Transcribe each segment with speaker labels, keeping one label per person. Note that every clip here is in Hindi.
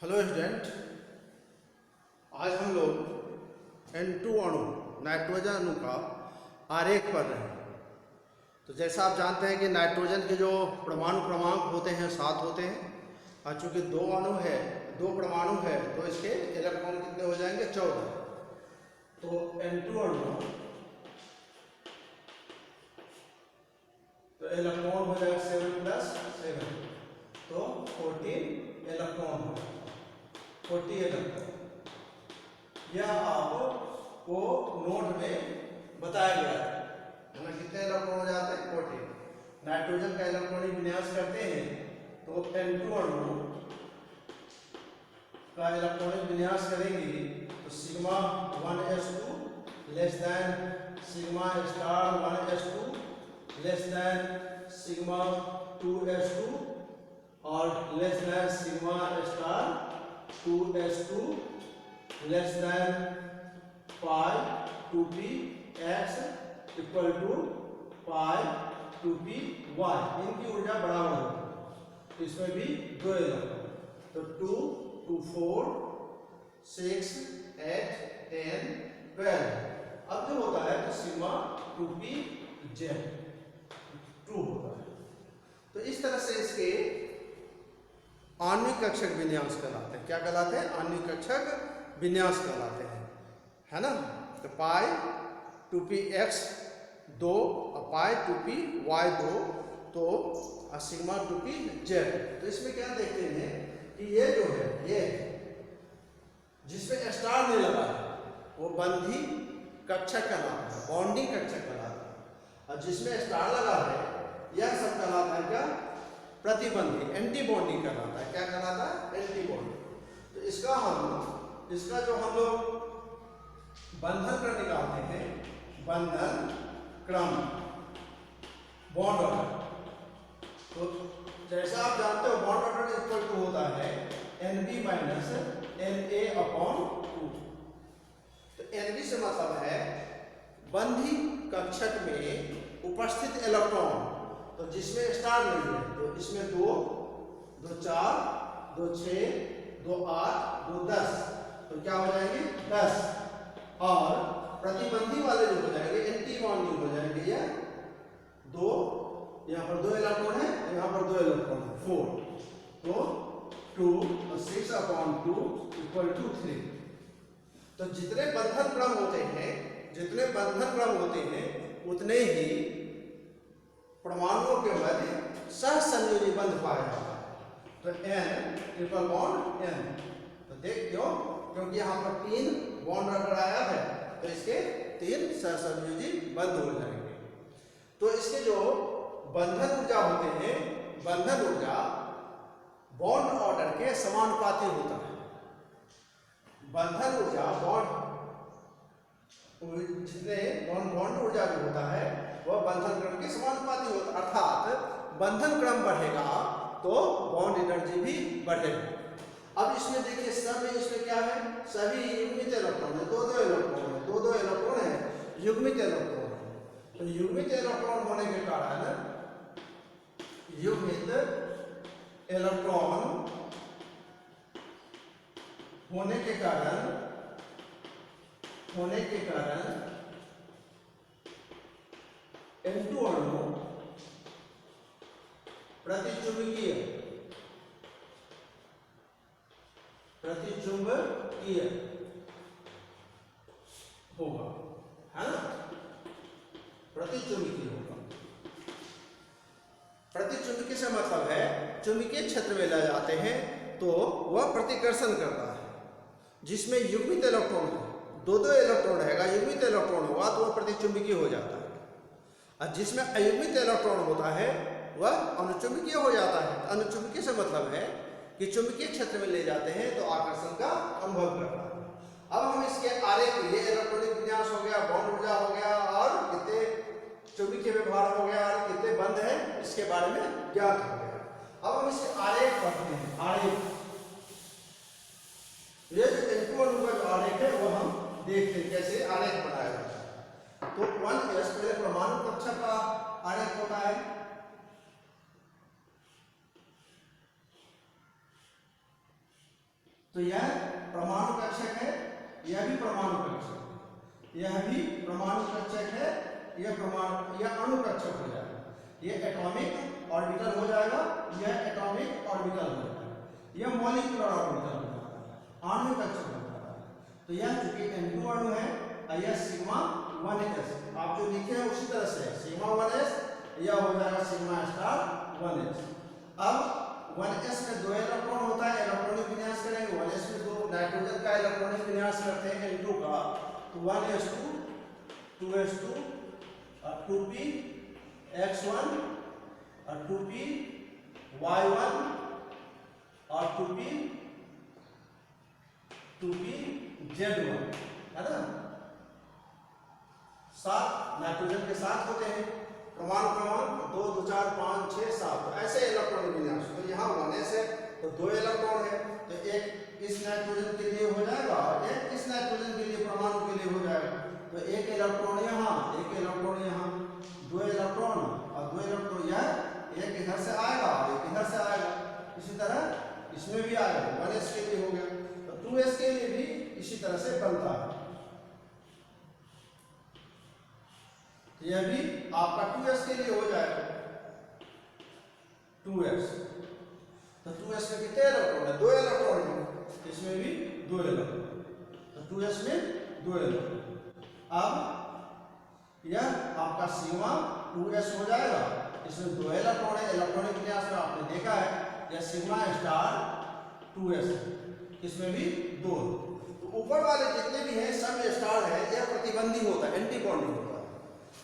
Speaker 1: हेलो स्टूडेंट, आज हम लोग N2 अणु नाइट्रोजन अणु का आरेख पढ़ रहे हैं। तो जैसा आप जानते हैं कि नाइट्रोजन के जो परमाणु क्रमांक होते हैं 7 होते हैं और चूंकि दो परमाणु है तो इसके इलेक्ट्रॉन कितने हो जाएंगे 14। तो N2 अणु तो इलेक्ट्रॉन हो जाएगा 7 + 7 तो 14 इलेक्ट्रॉन हो जाएगा। 40 इलेक्ट्रॉन यह आपको नोट में बताया गया है ना। कितने इलेक्ट्रॉन हो जाते हैं 40। नाइट्रोजन का इलेक्ट्रॉनिक विन्यास करते हैं तो N2 अणु का इलेक्ट्रॉनिक विन्यास करेंगे तो sigma 1s2 less than sigma star 1s2 less than sigma 2s2 और less than sigma star 2s2 less than pi 2p x equal to pi 2p y। इनकी ऊर्जा बराबर होगी तो इसमें भी दो इलेक्ट्रॉन तो 2 2 4 6 8 10 12। अब जो होता है तो सिग्मा 2p z 2 होता है। तो इस तरह से इसके आणविक कक्षक विन्यास कहलाते हैं। क्या कहलाते हैं? आणविक कक्षक विन्यास कहलाते हैं, है ना। तो पाई 2px 2 और पाई 2py 2 तो सिग्मा 2pz। तो इसमें क्या देखते हैं कि ये जो है ये जिसमें स्टार नहीं लगा है वो बंधी कक्षक कहलाता है, बॉन्डिंग कक्षक कहलाता है। और जिसमें स्टार लगा है यह सब कहलाता है क्या? प्रतिबंधी, एंटी बॉन्डिंग कहलाता है। क्या कहलाता है? Anti bonding. तो इसका जो हम लोग बंधन क्रम निकालते हैं, बंधन क्रम बॉन्ड ऑर्डर, तो जैसा आप जानते हो बॉन्ड ऑर्डर इक्वल टू होता है Nb - Na/2। तो Nb से मतलब है बंधी कक्षक में उपस्थित इलेक्ट्रॉन। तो जिसमें स्टार नहीं है तो इसमें 2 2 4 2 6 2 8 2 10 तो क्या हो जाएंगे 10। और प्रतिबंधी वाले जो हो जाएंगे एंटी बॉन्डिंग हो जाएंगे ये 2। यहाँ पर 2 इलेक्ट्रॉन है, यहाँ पर 2 इलेक्ट्रॉन है 4 तो 2 और 6/2 इक्वल टू 3। तो जितने बंधन क्रम होते हैं उतने ही परमाणुओं के मध्य सहसंयोजी बंध पाया जाता है। तो N ट्रिपल बॉन्ड N। तो देख क्योंकि यहाँ पर 3 बॉन्ड अगर आया है तो इसके 3 सहसंयोजी बंध हो जाएंगे। तो इसके जो बंधन ऊर्जा होते हैं, बंधन ऊर्जा बॉन्ड ऑर्डर के समानुपाती होता है। बंधन ऊर्जा जितने बॉन्ड ऊर्जा जो होता है वह बंधन क्रम के समानुपाती होता है। अर्थात बंधन क्रम बढ़ेगा तो बॉन्ड एनर्जी भी बढ़ेगा। अब इसमें देखिए इसमें क्या है? सभी युग्मित इलेक्ट्रॉन है, 2-2 इलेक्ट्रॉन है, 2-2 इलेक्ट्रॉन है, युग्मित इलेक्ट्रॉन है। तो युग्मित इलेक्ट्रॉन होने के कारण युग्मित इलेक्ट्रॉन होने के कारण N2 अणु प्रतिचुंबकीय होगा, है ना। प्रतिचुंबकीय होगा। प्रतिचुंबकीय से मतलब है चुंबकीय क्षेत्र में ले जाते हैं तो वह प्रतिकर्षण करता है। जिसमें युग्मित इलेक्ट्रॉन है, 2-2 इलेक्ट्रॉन रहेगा, युग्मित इलेक्ट्रॉन होगा तो वह प्रतिचुंबकीय हो जाता है। और जिसमें अयुग्मित इलेक्ट्रॉन होता है वह अनुचुंबकीय हो जाता है। अनुचुंबकीय से मतलब है कि चुंबकीय क्षेत्र में ले जाते हैं तो आकर्षण का अनुभव करता है। अब हम इसके आरेख ये इलेक्ट्रॉनिक विन्यास हो गया, बॉन्ड ऊर्जा हो गया और कितने चुंबकीय व्यवहार हो गया और कितने बंध है इसके बारे में ज्ञात हो गया। अब हम इसके आरेख पढ़ते हैं। आरेख ये जो N2 अणु का जो आरेख है वो हम देखते हैं कैसे आरेख बनाया जाता है। तो 1s पहले परमाणु कक्षक का आरेख होता है। तो यह परमाणु कक्षक है, यह भी परमाणु कक्षक है, यह भी परमाणु कक्षक है, यह अणु कक्षक हो जाएगा, यह एटॉमिक ऑर्बिटल हो जाएगा, यह एटॉमिक ऑर्बिटल हो जाएगा, यह मॉलिक्यूलर ऑर्बिटल हो जाएगा, आणविक कक्षक हो जाएगा। तो यह चूंकि N2 अणु है, यह सिग्मा 1s आप जो लिखे हैं उसी तरह से सिग्मा 1s, यह हो जाएगा सिग्मा स्टार 1s। अब 1s में 2 इलेक्ट्रॉन होता है, इलेक्ट्रॉनिक विन्यास करेंगे, 1s में 2 नाइट्रोजन का इलेक्ट्रॉनिक विन्यास करते हैं N2 का, तो 1s2 2s2 और 2p x1 और 2p y1 और 2p z1 है ना। 7 नाइट्रोजन के साथ होते हैं, परमाणु क्रमांक 2 2 4 5 6 7, तो ऐसे इलेक्ट्रॉनिक विन्यास। तो यहाँ 1s है तो 2 इलेक्ट्रॉन है, तो एक इस नाइट्रोजन के लिए हो जाएगा और एक इस नाइट्रोजन के लिए परमाणु के लिए हो जाएगा। तो एक इलेक्ट्रॉन यहाँ, एक इलेक्ट्रॉन यहाँ, 2 इलेक्ट्रॉन और 2 इलेक्ट्रॉन, यह एक इधर से आएगा और एक इधर से आएगा, इसी तरह इसमें भी आएगा। 1s के लिए हो गया, तो 2s के लिए भी इसी तरह से बनता है। यह भी आपका 2s के लिए हो जाएगा 2s। तो 2s में कितने इलेक्ट्रॉन है? 2 इलेक्ट्रॉन है, इसमें भी 2 इलेक्ट्रॉन, तो 2s में 2 इलेक्ट्रॉन। अब यह आपका सिग्मा 2s हो जाएगा, इसमें 2 इलेक्ट्रॉन है, इलेक्ट्रॉनिक विन्यास में आपने देखा है यह सिग्मा स्टार 2s है, इसमें भी 2। तो ऊपर वाले जितने भी हैं सब स्टार है, यह प्रतिबंधी होता है, एंटी बॉन्डिंग होता है।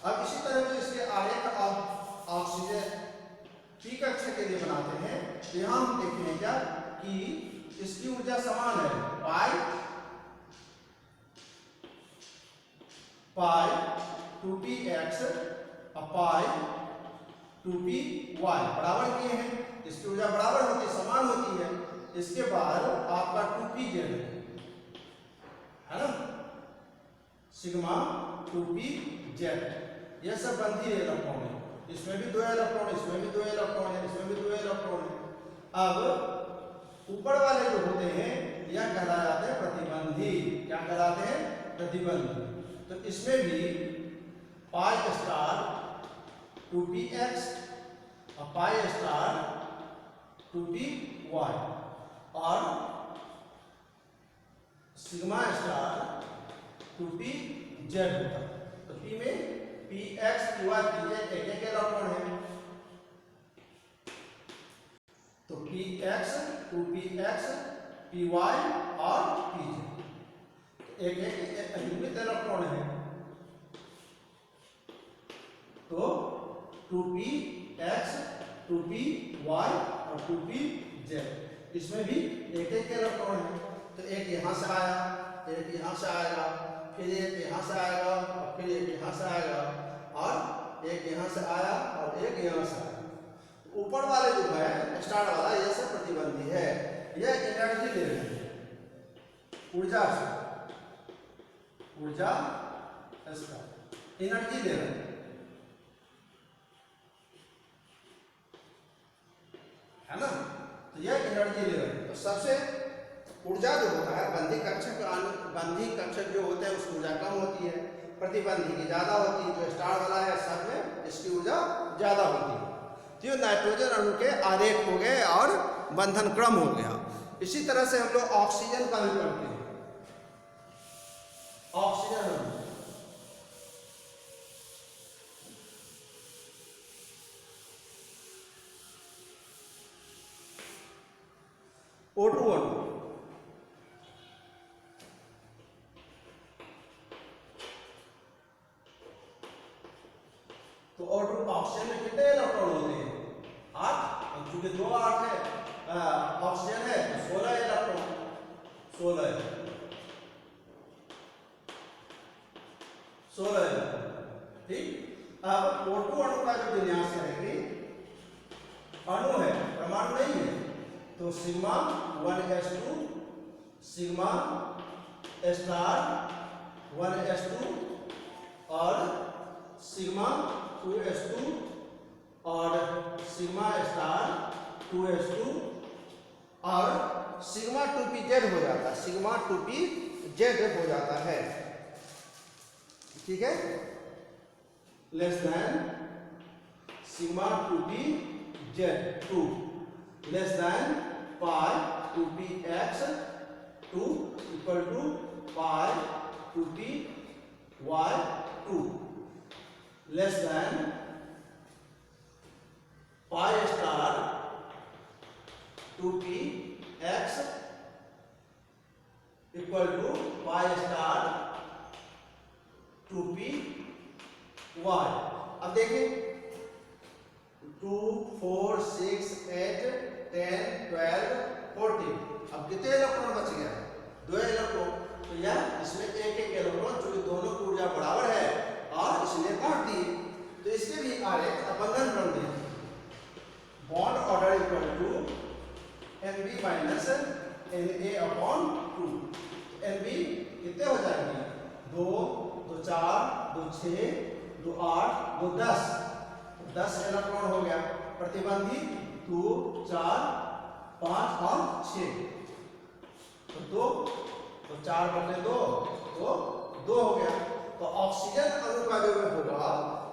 Speaker 1: अब इसी तरह जो इसके आरेख ऑक्सीजन पी कक्षक के लिए बनाते हैं, तो यहां हम देखेंगे क्या कि इसकी ऊर्जा समान है, पाई 2px और पाई 2py बराबर किए हैं, इसकी ऊर्जा बराबर होती है, समान होती है। इसके बाद आपका 2pz है ना, सिग्मा 2pz, यह सब बंधी इलेक्ट्रॉन है, इसमें भी 2 इलेक्ट्रॉन, इसमें भी 2 इलेक्ट्रॉन है, इसमें भी 2 इलेक्ट्रॉन है। अब ऊपर वाले जो होते हैं यह कहलाए जाते हैं प्रतिबंधी, क्या कहलाते हैं? प्रतिबंधी। तो इसमें भी पाई स्टार 2px और पाई स्टार 2py और सिग्मा स्टार 2pz होता है। तो p में px py pz एक एक इलेक्ट्रॉन है, तो px 2px py और pz एक एक युग्मित इलेक्ट्रॉन है, तो 2px 2py और 2pz, इसमें भी एक एक इलेक्ट्रॉन है। तो एक यहाँ से आया, एक यहाँ से आएगा, फिर एक यहाँ से आएगा और फिर एक यहाँ से आएगा और एक यहाँ से आया और एक यहाँ से आया। ऊपर वाले जो है स्टार वाला यह सब प्रतिबंधी है, यह एनर्जी ले रहे हैं, ऊर्जा से, ऊर्जा इसका एनर्जी ले रहे हैं, है ना। तो यह एनर्जी ले रहे हैं। तो सबसे ऊर्जा जो होता है बंधी कक्षक जो होते हैं उसकी ऊर्जा कम होती है, प्रतिबंधी की ज्यादा होती है। जो स्टार वाला है सब में इसकी ऊर्जा ज्यादा होती है। तो ये नाइट्रोजन अणु के आरेख हो गए और बंधन क्रम हो गया। इसी तरह से हम लोग ऑक्सीजन का भी करते हैं। ऑक्सीजन अणु O2 अणु, तो ऑक्सीजन में कितने इलेक्ट्रॉन होते हैं? 8, क्योंकि 2 8 है, ऑक्सीजन है तो 16 इलेक्ट्रॉन, 16 ठीक। अब O2 अणु का जो विन्यास है, अणु है परमाणु नहीं है, तो sigma 1s2 sigma star 1s2 और सिग्मा 2s2 और सिग्मा स्टार 2s2 और सिग्मा 2pz हो जाता है, सिग्मा 2pz हो जाता है, ठीक है, less than sigma 2pz 2 less than pi 2px 2 equal to pi 2py 2 less than pi star 2px equal to pi star 2py। अब देखिए 2 4 6 8 10 12 14, अब कितने इलेक्ट्रॉन बच गया? 2 इलेक्ट्रॉन। तो यह इसमें एक इलेक्ट्रॉन, चूंकि दोनों की ऊर्जा बराबर है और इसने बांट दी, तो इसके भी आरेख बंधन बन गए, bond order equal to Nb minus Na upon 2। Nb कितने हो जाएंगे? 2 2 4 2 6 2 8 2 10, 10 इलेक्ट्रॉन हो गया। प्रतिबंधी 2 4 5 और 6, तो 2 तो 4 बटे 2 तो 2 हो गया। तो ऑक्सीजन अणु का जो होगा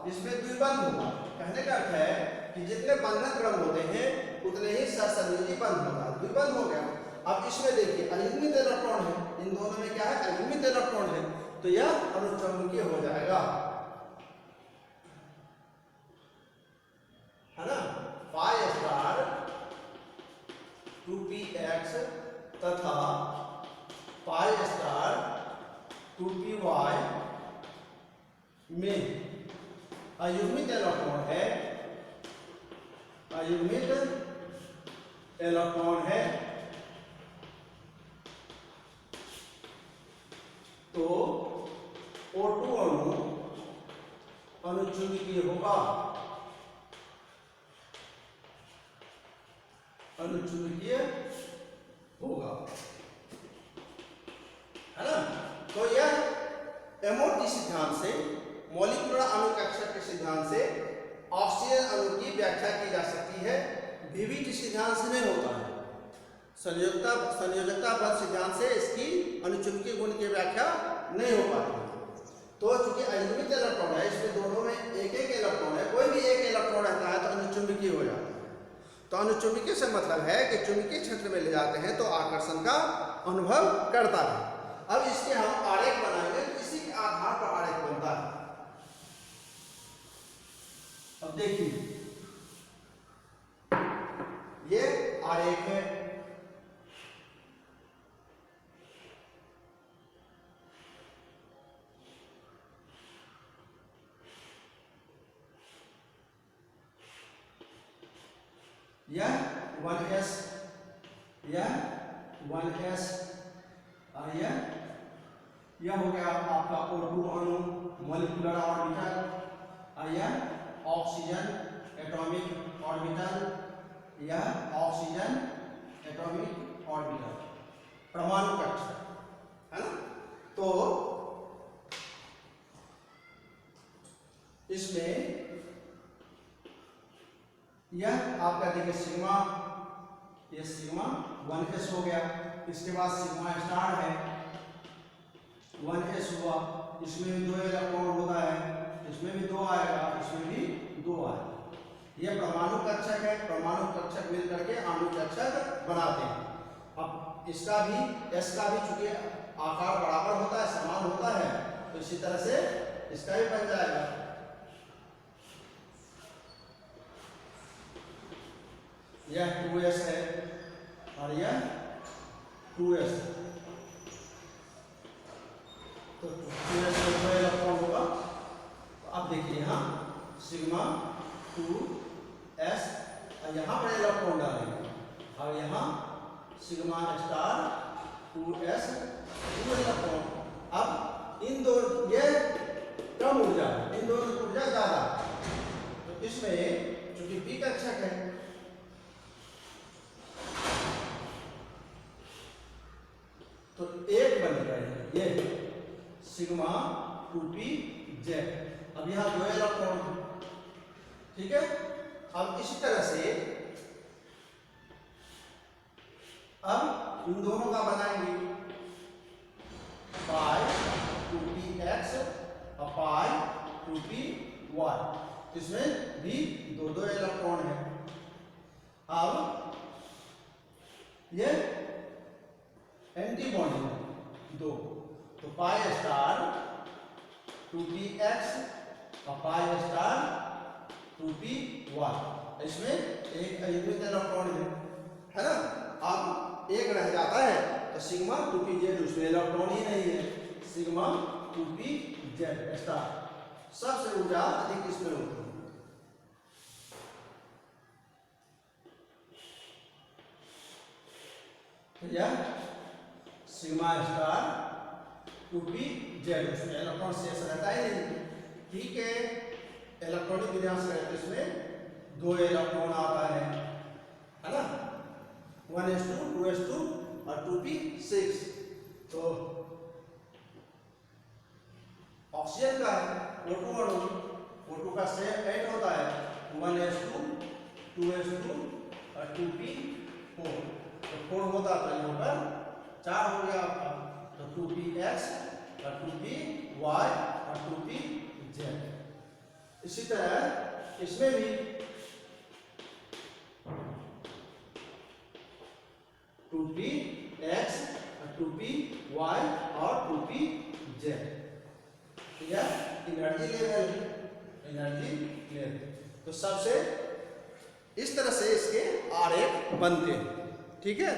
Speaker 1: इसमें द्विबंध होगा। कहने का अर्थ है कि जितने बंधन क्रम होते हैं उतने ही सहसंयोजी बंध होगा, द्विबंध हो गया। अब इसमें देखिए अयुग्मित इलेक्ट्रॉन है, इन दोनों में क्या है? अयुग्मित इलेक्ट्रॉन है, तो यह अनुचुंबकीय हो जाएगा, है ना। पाई स्टार 2px तथा पाई स्टार 2py में अयुग्मित इलेक्ट्रॉन है, अयुग्मित इलेक्ट्रॉन है, तो O2 अणु अनुचुंबकीय होगा, अनुचुंबकीय होगा, है ना। तो यह MOT सिद्धांत से, मॉलिक्यूलर अणु कक्षा के सिद्धांत से ऑक्सीजन अणु की व्याख्या की जा सकती है, VBT सिद्धांत से नहीं होता है। संयोजकता बल सिद्धांत से इसकी अनुचुंबकीय गुण की व्याख्या नहीं हो पाती। तो चूंकि अयुग्मित इलेक्ट्रॉन है, इसमें दोनों में एक एक इलेक्ट्रॉन है, कोई भी एक इलेक्ट्रॉन रहता है तो अनुचुंबकीय हो जाता है। तो अनुचुंबकीय से मतलब है कि चुंबकीय क्षेत्र में ले जाते हैं तो आकर्षण का अनुभव करता है। अब इसके हम आरेख बनाएंगे, तो इसी के आधार पर आरेख बनता है। अब देखिए ये आरेख है, यह 1s, यह 1s और यह हो गया आपका O2 अणु मॉलिक्यूलर ऑर्बिटल, और यह ऑक्सीजन एटॉमिक ऑर्बिटल, यह ऑक्सीजन एटॉमिक ऑर्बिटल, परमाणु कक्षा, है ना। तो इसमें यह आपका देखिए सिग्मा, ये सिग्मा 1s हो गया, इसके बाद सिग्मा स्टार है 1s हुआ, इसमें भी 2 इलेक्ट्रॉन होता है, इसमें भी 2 आएगा, इसमें भी 2 आएगा। ये परमाणु कक्षक है, परमाणु कक्षक मिलकर के अणु कक्षक बनाते हैं। अब इसका भी s का भी चूंकि आकार बराबर होता है, समान होता है, तो इसी तरह से इसका भी बन जाएगा। यह 2s है और यह 2s है, तो 2s में 2 इलेक्ट्रॉन होगा। तो अब देखिए यहाँ सिग्मा 2s, और यहाँ पर इलेक्ट्रॉन डालेंगे, और यहाँ सिग्मा स्टार 2s 2 इलेक्ट्रॉन। अब इन दो, ये कम ऊर्जा है, इन दोनों की ऊर्जा ज्यादा, तो इसमें चूंकि p कक्षक है तो एक बन गए ये सिग्मा 2pz। अब यहाँ 2 इलेक्ट्रॉन, ठीक है। अब इसी तरह से अब इन दोनों का बनाएंगे पाई 2px और पाई 2py, इसमें भी दो दो इलेक्ट्रॉन है। अब ये एंटी बॉन्ड है दो, तो पाई स्टार 2px और पाई स्टार 2py, इसमें एक इलेक्ट्रॉन है ना। अब एक रह जाता है तो सिग्मा 2pz, उसमें इलेक्ट्रॉन ही नहीं है, सिग्मा 2pz स्टार। सबसे ऊर्जा अधिक इसमें होती है। यह सिग्मा स्टार 2pz, उसमें इलेक्ट्रॉन शेष रहता ही नहीं। ठीक है, इलेक्ट्रॉनिक विन्यास रहता है, इसमें दो इलेक्ट्रॉन आता है ना, 1s2 2s2 और 2p6। तो ऑक्सीजन का है O2 अणु, O2 का शेप 8 होता है, 1s2 2s2 और 2p4, तो 4 होता है, यहाँ पर 4 हो गया आपका, तो 2px और 2py और 2pz। इसी तरह इसमें भी 2px और 2py और 2pz। ठीक है, एनर्जी लेवल। तो सबसे इस तरह से इसके आरेख बनते हैं। ठीक है,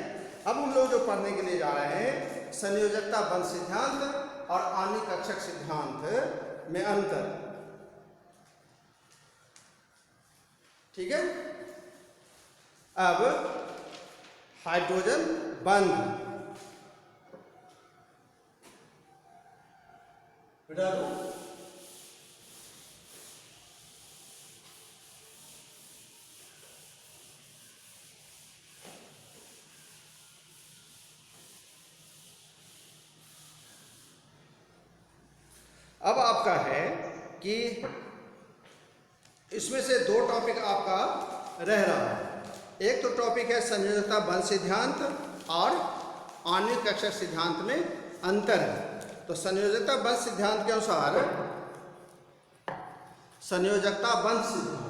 Speaker 1: अब हम लोग जो पढ़ने के लिए जा रहे हैं संयोजकता बंध सिद्धांत और आणविक कक्षक सिद्धांत में अंतर। ठीक है, अब हाइड्रोजन बंध बेटा दो, अब आपका है कि इसमें से दो टॉपिक आपका रह रहा है। एक तो टॉपिक है संयोजकता बंध सिद्धांत और आणविक कक्षक सिद्धांत में अंतर है। तो संयोजकता बंध सिद्धांत के अनुसार संयोजकता बंध सिद्धांत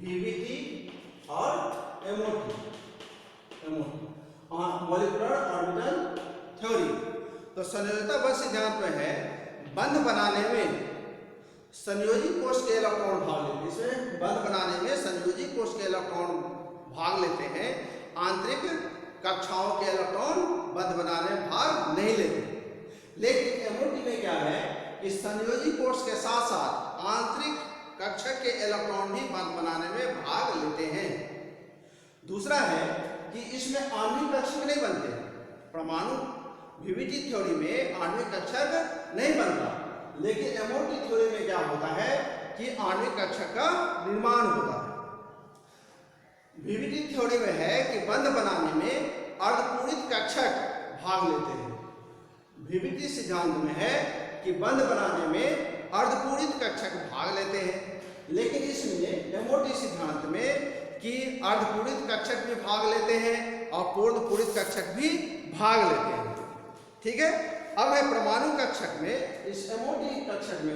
Speaker 1: VBT और MOT मॉलिक्यूलर ऑर्बिटल थ्योरी। तो संयोजकता बंध सिद्धांत में है बंध बनाने में संयोजी कोष के इलेक्ट्रॉन भाग लेते हैं। इसमें बंध बनाने में संयोजी कोष के इलेक्ट्रॉन भाग लेते हैं, आंतरिक कक्षाओं के इलेक्ट्रॉन बंध बनाने में भाग नहीं लेते। लेकिन MOT में क्या है कि संयोजी कोष के साथ साथ आंतरिक कक्षक के इलेक्ट्रॉन भी बंध बनाने में भाग लेते हैं। दूसरा है कि इसमें आणविक कक्षक नहीं बनते। परमाणु VBT थ्योरी में आणविक कक्षक नहीं बनता, लेकिन MOT थ्योरी में क्या होता है कि आणविक कक्षक का निर्माण होता है। VBT थ्योरी में है कि बंध बनाने में अर्धपूरित कक्षक भाग लेते हैं। VBT सिद्धांत में है कि बंध बनाने में अर्धपूरित कक्षक भाग लेते हैं, लेकिन इसमें MOT सिद्धांत में कि अर्धपूरित कक्षक भी भाग लेते हैं और पूर्ण पूरित कक्षक भी भाग लेते हैं। ठीक है, अब है परमाणु कक्षक में, इस MOT कक्षक में,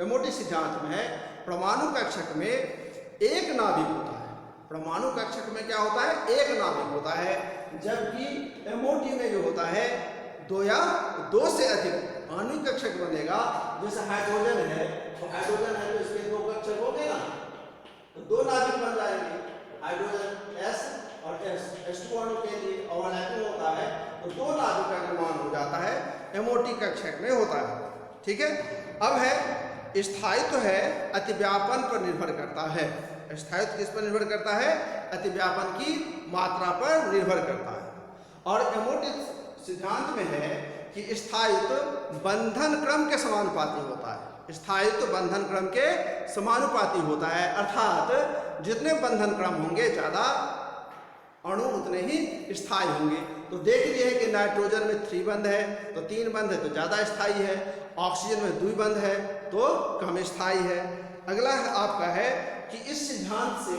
Speaker 1: MOT सिद्धांत में है परमाणु कक्षक में एक नाभिक होता है। परमाणु कक्षक में क्या होता है, एक नाभिक होता है, जबकि MOT में जो होता है दो या दो से अधिक आणविक कक्षक बनेगा। जैसे हाइड्रोजन है, तो हाइड्रोजन है तो इसके दो कक्षक हो गए ना, तो दो नाभिक बन जाएंगे, हाइड्रोजन S और H2 अणु के लिए ओवरलैपिंग होता है, तो दो नाभिक का निर्माण हो जाता है, MOT कक्षक में होता है। ठीक है, अब है स्थायित्व है अतिव्यापन पर निर्भर करता है। स्थायित्व किस पर निर्भर करता है, अतिव्यापन की मात्रा पर निर्भर करता है। और MOT सिद्धांत में है कि स्थायित्व बंधन क्रम के समानुपाती होता है। स्थायित्व बंधन क्रम के समानुपाती होता है, अर्थात जितने बंधन क्रम होंगे ज्यादा अणु उतने ही स्थायी होंगे। तो देख लिए है कि नाइट्रोजन में 3 बंध है तो 3 बंध है तो ज़्यादा स्थायी है, ऑक्सीजन में 2 बंध है तो कम स्थायी है। अगला आपका है कि इस सिद्धांत से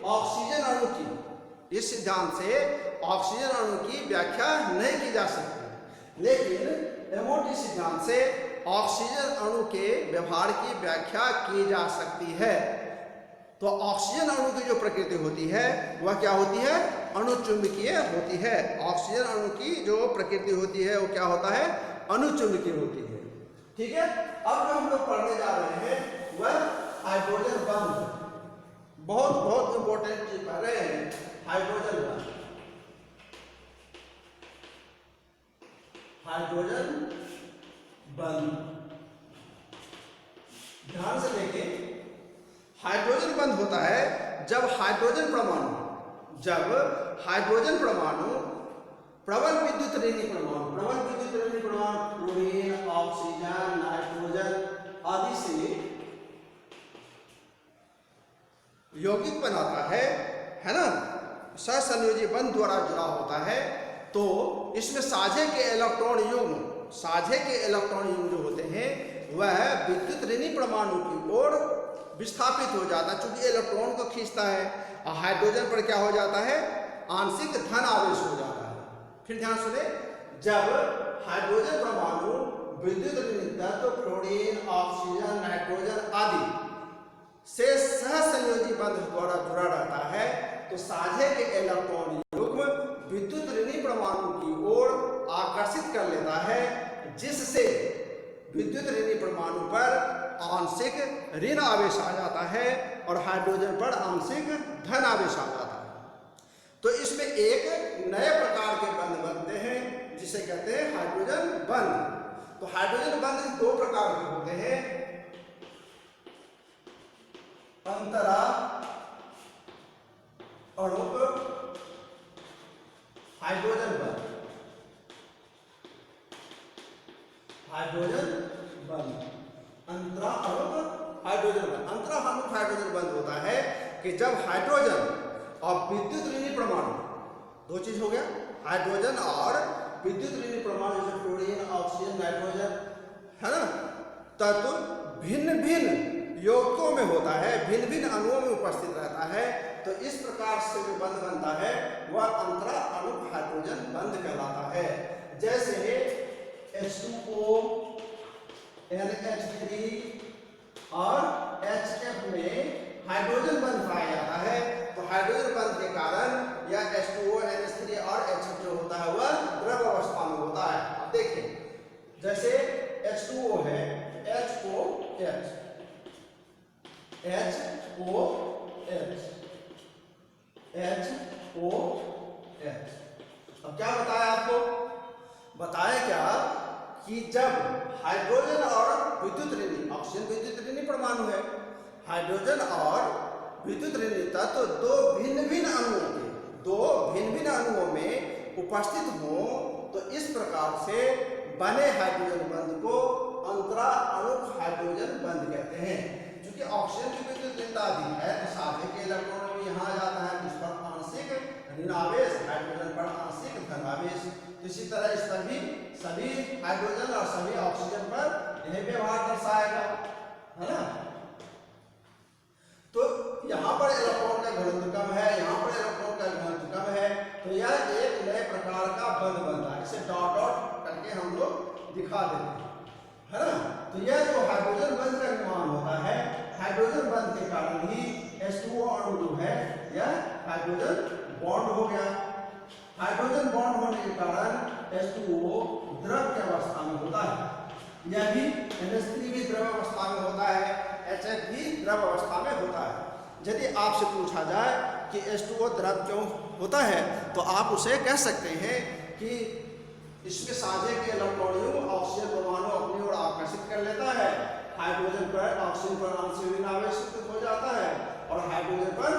Speaker 1: ऑक्सीजन अणु की इस सिद्धांत से ऑक्सीजन अणु की व्याख्या नहीं की जा सकती, लेकिन एमओटी सिद्धांत से ऑक्सीजन अणु के व्यवहार की व्याख्या की जा सकती है। तो ऑक्सीजन अणु की जो प्रकृति होती है वह क्या होती है? अणुचुंबकीय होती है। ऑक्सीजन अणु की जो प्रकृति होती है वो क्या होता है? अणुचुंबकीय होती है। ठीक है, अब जो हम लोग पढ़ने जा रहे हैं वह हाइड्रोजन बंध। बहुत इंपॉर्टेंट चीज पढ़ रहे हैं, हाइड्रोजन बंध। हाइड्रोजन बंध ध्यान से देखें। हाइड्रोजन बंध होता है जब हाइड्रोजन परमाणु प्रबल विद्युत ऋणी परमाणु क्लोरीन, ऑक्सीजन, नाइट्रोजन आदि से यौगिक बनाता है ना, सहसंयोजी बंध द्वारा जुड़ा होता है, तो इसमें साझे के इलेक्ट्रॉन युग्म जो होते हैं वह विद्युत ऋणी परमाणु की ओर विस्थापित हो जाता है, चूंकि इलेक्ट्रॉन को खींचता है। और हाइड्रोजन पर क्या हो जाता है? आंशिक धन आवेश हो जाता है। फिर ध्यान सुने, जब हाइड्रोजन परमाणु विद्युत ऋणी तत्व फ्लोरीन, ऑक्सीजन, नाइट्रोजन आदि से सहसंयोजी बंध द्वारा जुड़ा रहता है, तो साझे के इलेक्ट्रॉन युग्म विद्युत ऋणी परमाणु की ओर आकर्षित कर लेता है, जिससे विद्युत ऋणी परमाणु पर आंशिक ऋण आवेश आ जाता है और हाइड्रोजन पर आंशिक धन आवेश आ जाता है। तो इसमें एक नए प्रकार के बंध बनते हैं जिसे कहते हैं हाइड्रोजन बंध। तो हाइड्रोजन बंध दो प्रकार के होते हैं, अंतरा अणुक हाइड्रोजन बंध। अंतरा अणुक हाइड्रोजन बंध होता है कि जब हाइड्रोजन और विद्युत ऋणी परमाणु, दो चीज हो गया, हाइड्रोजन और विद्युत ऋणी परमाणु जैसे फ्लोरीन, ऑक्सीजन, नाइट्रोजन है ना, तत्व भिन्न भिन्न यौगिकों में होता है, भिन्न भिन्न अणुओं में उपस्थित रहता है। तो इस प्रकार से जो बंध बनता है वह अंतरा अणुक हाइड्रोजन बंध कहलाता है। जैसे H2O, NH3 और HF में हाइड्रोजन बंध पाया जाता है, तो हाइड्रोजन बंध के कारण यह H2O, NH3 और HF जो होता है वह द्रव अवस्था में होता है। अब देखिए, जैसे H2O है, HOH, अब क्या बताया आपको? बताया क्या कि जब हाइड्रोजन और विद्युत ऋणी, ऑक्सीजन विद्युत ऋणी परमाणु है, हाइड्रोजन और विद्युत ऋणी तत्व दो भिन्न भिन्न अणुओं में उपस्थित हो, तो इस प्रकार से बने हाइड्रोजन बंध को अंतरा अणुक हाइड्रोजन बंध कहते हैं। क्योंकि ऑक्सीजन की विद्युत ऋणता अधिक है तो साझे के इलेक्ट्रॉन भी यहाँ आ जाता है, जिस पर आंशिक ऋणावेश, हाइड्रोजन पर आंशिक धनावेश। इसी तरह इस पर भी सभी हाइड्रोजन और सभी ऑक्सीजन पर यह व्यवहार दर्शाएगा, है ना। तो यहाँ पर इलेक्ट्रॉन का घनत्व कम है, यहाँ पर इलेक्ट्रॉन का घनत्व कम है, तो यह एक नए प्रकार का बंध बनता है। इसे डॉट डॉट करके हम लोग दिखा देते हैं, है ना। तो यह जो हाइड्रोजन बंध का निर्माण होता है, हाइड्रोजन बंध के कारण ही H2O अणु जो है यह हाइड्रोजन बॉन्ड हो गया। हाइड्रोजन बॉन्ड होने के कारण H2O द्रव की अवस्था में होता है, यह भी NH3 भी द्रव अवस्था में होता है, HF भी द्रव अवस्था में होता है। यदि आपसे पूछा जाए कि H2O द्रव क्यों होता है, तो आप उसे कह सकते हैं कि इसमें साझे के इलेक्ट्रॉन ऑक्सीजन परमाणु अपनी ओर आकर्षित कर लेता है, हाइड्रोजन पर ऑक्सीजन पर आंशिक ऋण आवेशित हो जाता है और हाइड्रोजन पर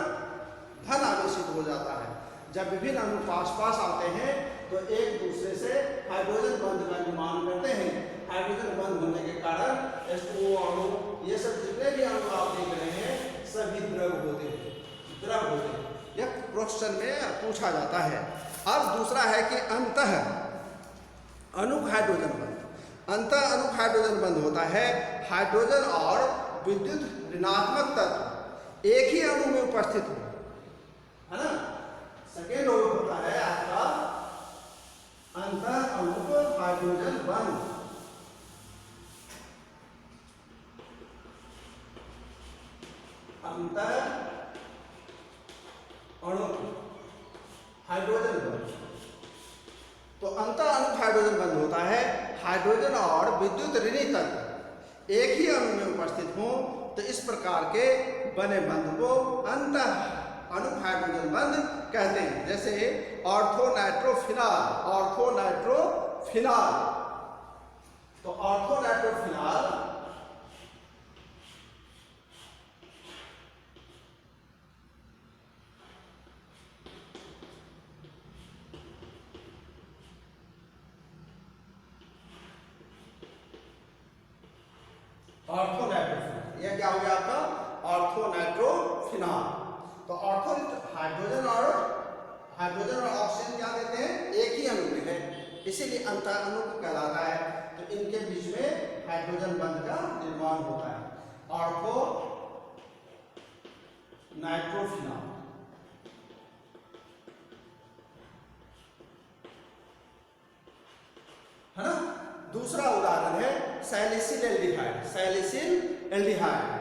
Speaker 1: धन आवेशित हो जाता है। जब विभिन्न अणु पास पास आते हैं तो एक दूसरे से हाइड्रोजन बंध का निर्माण करते हैं। हाइड्रोजन बंध होने के कारण H2O अणु, ये सब जितने भी अणु आप देख रहे हैं सभी द्रव होते हैं। यह क्वेश्चन में पूछा जाता है। अब दूसरा है कि अंतः अणुक हाइड्रोजन बंध। अंतः अणुक हाइड्रोजन बंध होता है हाइड्रोजन और विद्युत ऋणात्मक तत्व एक ही अणु में उपस्थित हो, है ना, सेकेंड होता है आपका अंतर अणुक हाइड्रोजन बंध। अंतर अणुक हाइड्रोजन बंध। तो अंतर अणुक हाइड्रोजन बंध होता है हाइड्रोजन और विद्युत ऋणी तत्व एक ही अणु में उपस्थित हों तो इस प्रकार के बने बंध को अंतर अणुक हाइड्रोजन बंध कहते हैं। जैसे ऑर्थोनाइट्रोफिनॉल, ऑर्थोनाइट्रोफिनॉल। तो ऑर्थोनाइट्रोफिनॉल ऑर्थोनाइट्रोफिनॉल, यह क्या हो गया आपका ऑर्थोनाइट्रोफिनॉल। तो ऑर्थो हाइड्रोजन और ऑक्सीजन क्या देते हैं, एक ही अणु में है, इसीलिए अंतर अणु कहलाता है। तो इनके बीच में हाइड्रोजन बंध का निर्माण होता है ऑर्थो नाइट्रोफिनॉल। है ना। दूसरा उदाहरण है salicyl aldehyde. Salicyl aldehyde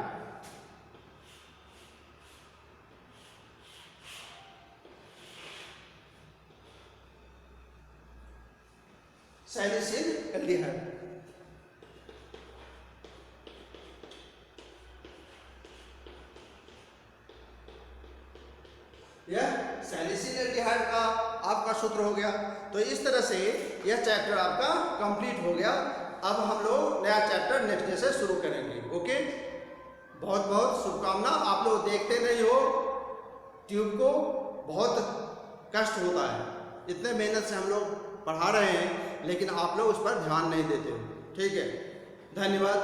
Speaker 1: salicyl aldehyde यह सैलिसिल एल्डिहाइड का आपका सूत्र हो गया। तो इस तरह से यह चैप्टर आपका कंप्लीट हो गया। अब हम लोग नया चैप्टर नेक्स्ट डे से शुरू करेंगे। ओके, बहुत बहुत शुभकामना। आप लोग देखते नहीं हो ट्यूब को, बहुत कष्ट होता है, इतने मेहनत से हम लोग पढ़ा रहे हैं लेकिन आप लोग उस पर ध्यान नहीं देते हो। ठीक है, धन्यवाद।